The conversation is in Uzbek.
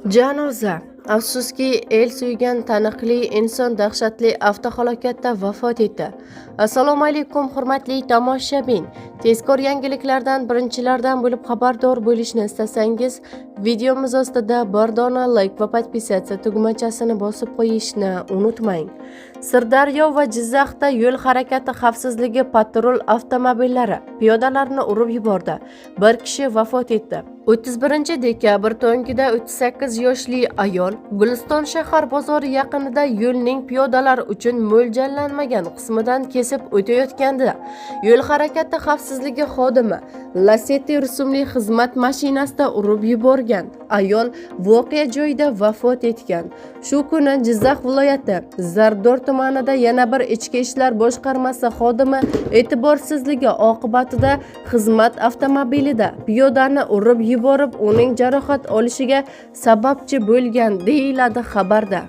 Janoza. Afsuski, el suygan taniqli inson dahshatli avtohalokatda vafot etdi. Assalomu alaykum, hurmatli tomoshabin. Tezkor yangiliklardan birinchilardan bo'lib xabardor bo'lishni istasangiz, videomiz ostida bir dona like va podpisatsiya tugmachasini bosib qo'yishni unutmang. Sirdaryo va Jizzaxda yo'l harakati xavfsizligi patrul avtomobillari piyodalarni urib yubordi. Bir kishi vafot etdi. 31 dekabr tongida 38 yoshli ayol Guliston shahar bozori yaqinida yo'lning piyodalar uchun mo'ljallanmagan qismidan kesib o'tayotganda yo'l harakati xavfsizligi xodimi Lacetti rusumli xizmat mashinasida urib yuborgan. Ayol voqea joyida vafot etgan. Shu kuni Jizzax viloyati Zardor tumanida yana bir ichki ishlar boshqarmasi xodimi e'tiborsizligi oqibatida xizmat avtomobilida piyodani urib yuborib, uning jarohat olishiga sababchi bo'lgan, deyiladi xabarda.